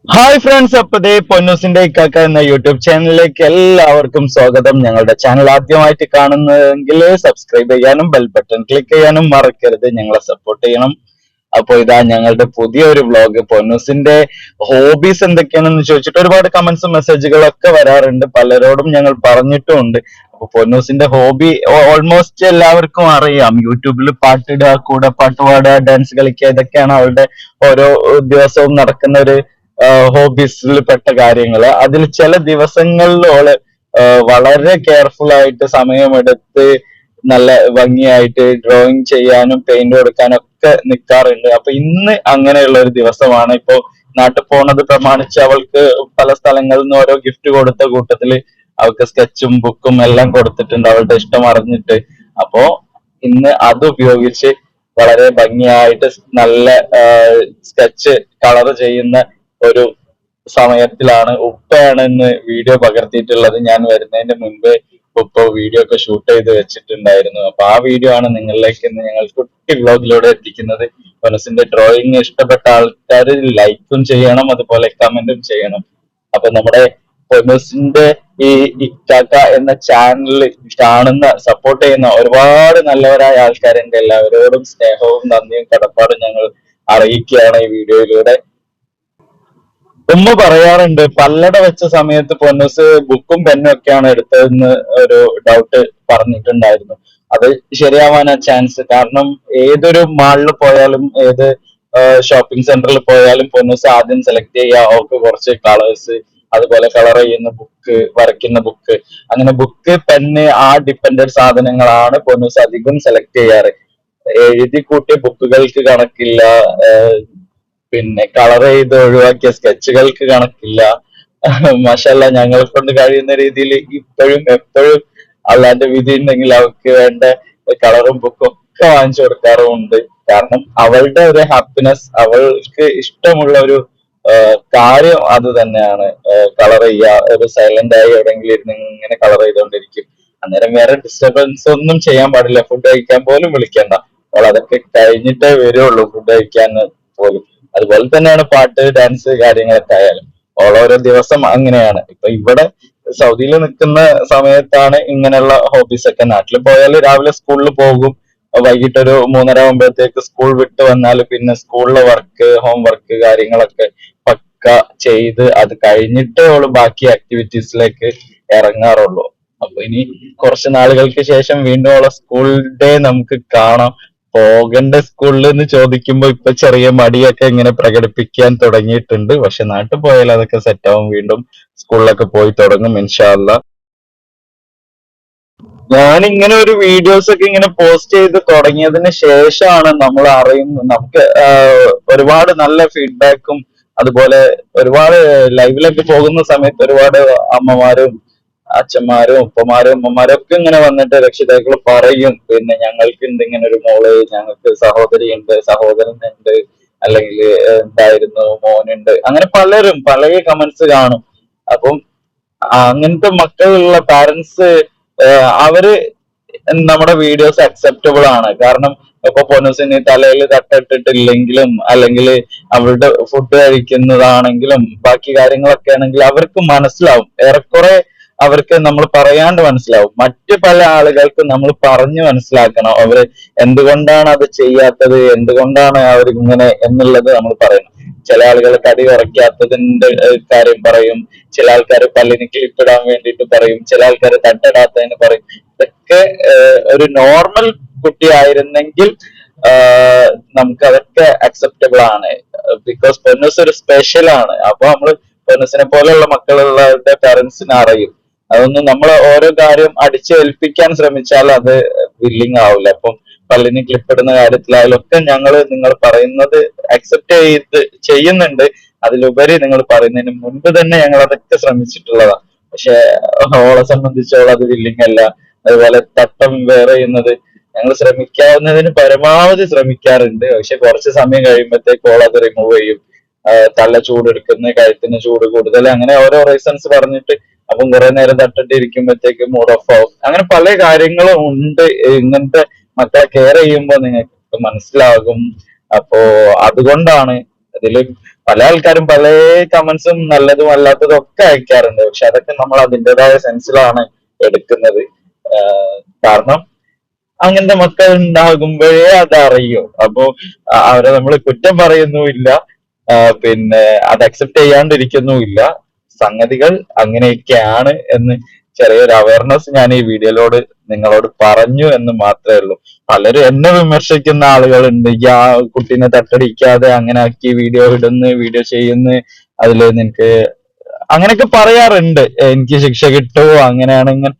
Hi friends, അപ്പതേ പൊന്നൂസിന്റെ ഇക്കാക്ക എന്ന YouTube ചാനലിലേക്ക് എല്ലാവർക്കും സ്വാഗതം. ഞങ്ങളുടെ ചാനൽ ആദ്യമായിട്ട് കാണുന്നതെങ്കിൽ സബ്സ്ക്രൈബ് ചെയ്യാനും ബെൽ ബട്ടൺ ക്ലിക്ക് ചെയ്യാനും മറക്കരുത്. ഞങ്ങളെ സപ്പോർട്ട് ചെയ്യണം. അപ്പോൾ ഇതാ ഞങ്ങളുടെ പുതിയൊരു വ്ലോഗ്. പൊന്നൂസിന്റെ ഹോബീസ് എന്തൊക്കെയാണെന്ന് ചോദിച്ചിട്ട് ഒരുപാട് കമന്റ്സും മെസ്സേജുകളൊക്കെ വരാറുണ്ട്. പലരോടും ഞങ്ങൾ പറഞ്ഞിട്ടുമുണ്ട്. അപ്പൊ പൊന്നൂസിന്റെ ഹോബി ഓൾമോസ്റ്റ് എല്ലാവർക്കും അറിയാം. യൂട്യൂബിൽ പാട്ടിടുക, കൂടെ പാട്ട് പാടുക, ഡാൻസ് കളിക്കുക, ഇതൊക്കെയാണ് അവളുടെ ഓരോ ദിവസവും നടക്കുന്ന ഒരു ഹോബീസിൽ പെട്ട കാര്യങ്ങള്. അതിൽ ചില ദിവസങ്ങളിൽ ഓള് വളരെ കെയർഫുൾ ആയിട്ട് സമയമെടുത്ത് നല്ല ഭംഗിയായിട്ട് ഡ്രോയിങ് ചെയ്യാനും പെയിന്റ് കൊടുക്കാനും ഒക്കെ നിൽക്കാറുണ്ട്. അപ്പൊ ഇന്ന് അങ്ങനെയുള്ള ഒരു ദിവസമാണ്. ഇപ്പോ നാട്ടിൽ പോണത് പ്രമാണിച്ച് അവൾക്ക് പല സ്ഥലങ്ങളിൽ നിന്ന് ഓരോ ഗിഫ്റ്റ് കൊടുത്ത കൂട്ടത്തില് അവൾക്ക് സ്കെച്ചും ബുക്കും എല്ലാം കൊടുത്തിട്ടുണ്ട്, അവളുടെ ഇഷ്ടം അറിഞ്ഞിട്ട്. അപ്പോ ഇന്ന് അത് ഉപയോഗിച്ച് വളരെ ഭംഗിയായിട്ട് നല്ല സ്കെച്ച് കളർ ചെയ്യുന്ന ഒരു സമയത്തിലാണ് ഉപ്പയാണ് ഇന്ന് വീഡിയോ പകർത്തിയിട്ടുള്ളത്. ഞാൻ വരുന്നതിന്റെ മുൻപേ ഉപ്പ വീഡിയോ ഒക്കെ ഷൂട്ട് ചെയ്ത് വെച്ചിട്ടുണ്ടായിരുന്നു. അപ്പൊ ആ വീഡിയോ ആണ് നിങ്ങളിലേക്ക് ഇന്ന് ഞങ്ങൾ കുട്ടി വ്ലോഗിലൂടെ എത്തിക്കുന്നത്. മനസ്സിന്റെ ഡ്രോയിങ് ഇഷ്ടപ്പെട്ട ആൾക്കാർ ലൈക്കും ചെയ്യണം, അതുപോലെ കമന്റും ചെയ്യണം. അപ്പൊ നമ്മുടെ പൊന്നൂസിന്റെ ഈ ഇക്കാക്ക എന്ന ചാനൽ കാണുന്ന സപ്പോർട്ട് ചെയ്യുന്ന ഒരുപാട് നല്ലവരായ ആൾക്കാരുണ്ട്. എല്ലാവരോടും സ്നേഹവും നന്ദിയും കടപ്പാടും ഞങ്ങൾ അറിയിക്കുകയാണ് ഈ വീഡിയോയിലൂടെ. ഉമ്മ പറയാറുണ്ട്, പല്ലട വെച്ച സമയത്ത് പൊന്നൂസ് ബുക്കും പെന്നും ഒക്കെയാണ് എടുത്തതെന്ന് ഒരു ഡൗട്ട് പറഞ്ഞിട്ടുണ്ടായിരുന്നു. അത് ശരിയാവാനാ ചാൻസ്. കാരണം ഏതൊരു മാളിൽ പോയാലും ഏത് ഷോപ്പിംഗ് സെന്ററിൽ പോയാലും പൊന്നൂസ് ആദ്യം സെലക്ട് ചെയ്യുക അവർക്ക് കുറച്ച് കളേഴ്സ്, അതുപോലെ കളർ ചെയ്യുന്ന ബുക്ക്, വരയ്ക്കുന്ന ബുക്ക്, അങ്ങനെ ബുക്ക് പെന്ന് ആ ഡിപ്പെൻഡന്റ് സാധനങ്ങളാണ് പൊന്നൂസ് അധികം സെലക്ട് ചെയ്യാറ്. എഴുതി കൂട്ടിയ ബുക്കുകൾക്ക് കണക്കില്ല, പിന്നെ കളർ ചെയ്ത് ഒഴിവാക്കിയ സ്കെച്ചുകൾക്ക് കണക്കില്ല. മാഷല്ല, ഞങ്ങളെ കൊണ്ട് കഴിയുന്ന രീതിയിൽ ഇപ്പോഴും എപ്പോഴും അല്ലാന്റെ വിധി ഉണ്ടെങ്കിൽ അവർക്ക് വേണ്ട കളറും ബുക്കും ഒക്കെ വാങ്ങിച്ചു കൊടുക്കാറുമുണ്ട്. കാരണം അവളുടെ ഒരു ഹാപ്പിനെസ്, അവൾക്ക് ഇഷ്ടമുള്ള ഒരു കാര്യം അത് തന്നെയാണ്. കളർ ചെയ്യുക, ഒരു സൈലന്റ് ആയി എവിടെയെങ്കിലും ഇരുന്ന് ഇങ്ങനെ കളർ ചെയ്തുകൊണ്ടിരിക്കും. അന്നേരം വേറെ ഡിസ്റ്റർബൻസ് ഒന്നും ചെയ്യാൻ പാടില്ല. ഫുഡ് കഴിക്കാൻ പോലും വിളിക്കണ്ട. അവൾ അതൊക്കെ കഴിഞ്ഞിട്ടേ വരുള്ളൂ ഫുഡ് കഴിക്കാൻ പോലും. അതുപോലെ തന്നെയാണ് പാട്ട്, ഡാൻസ് കാര്യങ്ങളൊക്കെ ആയാലും. ഓരോ ദിവസം അങ്ങനെയാണ്. ഇപ്പൊ ഇവിടെ സൗദിയിൽ നിൽക്കുന്ന സമയത്താണ് ഇങ്ങനെയുള്ള ഹോബീസ് ഒക്കെ. നാട്ടിൽ പോയാൽ രാവിലെ സ്കൂളിൽ പോകും, വൈകിട്ട് ഒരു 3:30 ആകുമ്പോഴത്തേക്ക് സ്കൂൾ വിട്ട് വന്നാൽ പിന്നെ സ്കൂളിലെ വർക്ക്, ഹോം വർക്ക് കാര്യങ്ങളൊക്കെ പക്ക ചെയ്ത് അത് കഴിഞ്ഞിട്ട് അവള് ബാക്കി ആക്ടിവിറ്റീസിലേക്ക് ഇറങ്ങാറുള്ളൂ. അപ്പൊ ഇനി കുറച്ച് നാളുകൾക്ക് ശേഷം വീണ്ടും അവളെ സ്കൂൾ ഡേ നമുക്ക് കാണാം. പോകണ്ട സ്കൂളിൽ എന്ന് ചോദിക്കുമ്പോ ഇപ്പൊ ചെറിയ മടിയൊക്കെ ഇങ്ങനെ പ്രകടിപ്പിക്കാൻ തുടങ്ങിയിട്ടുണ്ട്. പക്ഷെ നാട്ടിൽ പോയാൽ അതൊക്കെ സെറ്റ് ആവും. വീണ്ടും സ്കൂളിലൊക്കെ പോയി തുടങ്ങും ഇൻഷാ അല്ലാ. ഞാൻ ഇങ്ങനെ ഒരു വീഡിയോസ് ഒക്കെ ഇങ്ങനെ പോസ്റ്റ് ചെയ്ത് തുടങ്ങിയതിന് ശേഷമാണ് നമ്മൾ അറിയുന്നത്. നമുക്ക് ഒരുപാട് നല്ല ഫീഡ്ബാക്കും, അതുപോലെ ഒരുപാട് ലൈവിലൊക്കെ പോകുന്ന സമയത്ത് ഒരുപാട് അമ്മമാരും അച്ഛന്മാരും ഉപ്പമാരും ഉമ്മമാരും ഒക്കെ ഇങ്ങനെ വന്നിട്ട് രക്ഷിതാക്കൾ പറയും, പിന്നെ ഞങ്ങൾക്ക് ഉണ്ട് ഇങ്ങനെ ഒരു മോള്, ഞങ്ങൾക്ക് സഹോദരി ഉണ്ട്, സഹോദരനുണ്ട്, അല്ലെങ്കിൽ ഉണ്ടായിരുന്നു, മോനുണ്ട്, അങ്ങനെ പലരും പല കമന്റ്സ് കാണും. അപ്പം അങ്ങനത്തെ മക്കളുള്ള പാരന്റ്സ് അവര് നമ്മുടെ വീഡിയോസ് അക്സെപ്റ്റബിൾ ആണ്. കാരണം ഇപ്പൊ പൊന്നൂസിന് തലയിൽ തട്ടിട്ടിട്ടില്ലെങ്കിലും, അല്ലെങ്കിൽ അവളുടെ ഫുഡ് കഴിക്കുന്നതാണെങ്കിലും ബാക്കി കാര്യങ്ങളൊക്കെ ആണെങ്കിലും അവർക്ക് മനസ്സിലാവും. ഏറെക്കുറെ അവർക്ക് നമ്മൾ പറയാണ്ട് മനസ്സിലാവും. മറ്റു പല ആളുകൾക്ക് നമ്മൾ പറഞ്ഞു മനസ്സിലാക്കണം അവര് എന്തുകൊണ്ടാണ് അത് ചെയ്യാത്തത്, എന്തുകൊണ്ടാണ് അവർ ഇങ്ങനെ എന്നുള്ളത് നമ്മൾ പറയണം. ചില ആളുകൾ തടി കുറയ്ക്കാത്തതിന്റെ കാര്യം പറയും, ചില ആൾക്കാർ പല്ലിന് ക്ലിപ്പിടാൻ വേണ്ടിയിട്ട് പറയും, ചില ആൾക്കാർ തട്ടിടാത്തതിന് പറയും. ഇതൊക്കെ ഒരു നോർമൽ കുട്ടിയായിരുന്നെങ്കിൽ നമുക്ക് അതൊക്കെ അക്സെപ്റ്റബിൾ ആണ്. ബിക്കോസ് പൊന്നൂസ് ഒരു സ്പെഷ്യൽ ആണ്. അപ്പൊ നമ്മള് പൊന്നൂസിനെ പോലെയുള്ള മക്കളുള്ളവരുടെ പാരന്റ്സിന് അറിയും. അതൊന്നും നമ്മൾ ഓരോ കാര്യം അടിച്ചേൽപ്പിക്കാൻ ശ്രമിച്ചാൽ അത് വില്ലിങ് ആവില്ല. അപ്പം പല്ലിന് ക്ലിപ്പിടുന്ന കാര്യത്തിലായാലും ഒക്കെ ഞങ്ങൾ നിങ്ങൾ പറയുന്നത് അക്സെപ്റ്റ് ചെയ്ത് ചെയ്യുന്നുണ്ട്. അതിലുപരി നിങ്ങൾ പറയുന്നതിന് മുൻപ് തന്നെ ഞങ്ങൾ അതൊക്കെ ശ്രമിച്ചിട്ടുള്ളതാണ്. പക്ഷെ ഓളെ സംബന്ധിച്ചോളം അത് വില്ലിങ് അല്ല. അതുപോലെ തട്ടം വേറെ ചെയ്യുന്നത് ഞങ്ങൾ ശ്രമിക്കാവുന്നതിന് പരമാവധി ശ്രമിക്കാറുണ്ട്. പക്ഷെ കുറച്ച് സമയം കഴിയുമ്പോഴത്തേക്ക് ഓൾ അത് റിമൂവ് ചെയ്യും. തല ചൂടെടുക്കുന്ന, കഴുത്തിന് ചൂട് കൂടുതൽ, അങ്ങനെ ഓരോ റീസൺസ് പറഞ്ഞിട്ട് അപ്പം കുറെ നേരം തട്ടിട്ട് ഇരിക്കുമ്പോഴത്തേക്ക് മൂഡ് ഓഫ് ആവും. അങ്ങനെ പല കാര്യങ്ങളും ഉണ്ട്. ഇങ്ങനത്തെ മക്കളെ കെയർ ചെയ്യുമ്പോൾ നിങ്ങൾക്ക് മനസ്സിലാകും. അപ്പോ അതുകൊണ്ടാണ് അതില് പല ആൾക്കാരും പല കമന്റ്സും നല്ലതും അല്ലാത്തതും ഒക്കെ അയക്കാറുണ്ട്. പക്ഷെ അതൊക്കെ നമ്മൾ അതിൻ്റെതായ സെൻസിലാണ് എടുക്കുന്നത്. കാരണം അങ്ങനത്തെ മക്കൾ ഉണ്ടാകുമ്പോഴേ അതറിയൂ. അപ്പോ അവരെ നമ്മൾ കുറ്റം പറയുന്നുമില്ല, പിന്നെ അത് അക്സെപ്റ്റ് ചെയ്യാണ്ടിരിക്കുന്നുമില്ല. സംഗതികൾ അങ്ങനെയൊക്കെയാണ് എന്ന് ചെറിയൊരു അവയർനെസ് ഞാൻ ഈ വീഡിയോയിലോട് നിങ്ങളോട് പറഞ്ഞു എന്ന് മാത്രമേ ഉള്ളൂ. പലരും എന്നെ വിമർശിക്കുന്ന ആളുകളുണ്ട്. ഈ ആ കുട്ടീനെ തട്ടടിക്കാതെ അങ്ങനെ ആക്കി വീഡിയോ ഇടുന്നു, വീഡിയോ ചെയ്യുന്നു, അതില് നിനക്ക് അങ്ങനെയൊക്കെ പറയാറുണ്ട്. എനിക്ക് ശിക്ഷ കിട്ടുമോ, അങ്ങനെയാണ് ഇങ്ങനെ.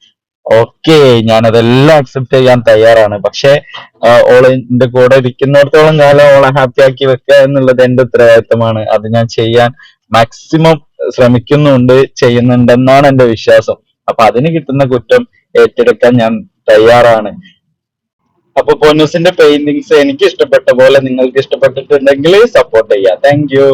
ഓക്കെ, ഞാൻ അതെല്ലാം അക്സെപ്റ്റ് ചെയ്യാൻ തയ്യാറാണ്. പക്ഷെ ഓള് എന്റെ കൂടെ ഇരിക്കുന്നിടത്തോളം കാലം ഓളെ ഹാപ്പി ആക്കി വെക്കുക എന്നുള്ളത് എന്റെ ഉത്തരവാദിത്തമാണ്. അത് ഞാൻ ചെയ്യാൻ മാക്സിമം ശ്രമിക്കുന്നുണ്ട്, ചെയ്യുന്നുണ്ടെന്നാണ് എന്റെ വിശ്വാസം. അപ്പൊ അതിന് കിട്ടുന്ന കുറ്റം ഏറ്റെടുക്കാൻ ഞാൻ തയ്യാറാണ്. അപ്പൊ പൊന്നൂസിന്റെ പെയിന്റിങ്സ് എനിക്ക് ഇഷ്ടപ്പെട്ട പോലെ നിങ്ങൾക്ക് ഇഷ്ടപ്പെട്ടിട്ടുണ്ടെങ്കിൽ സപ്പോർട്ട് ചെയ്യാം. Thank you.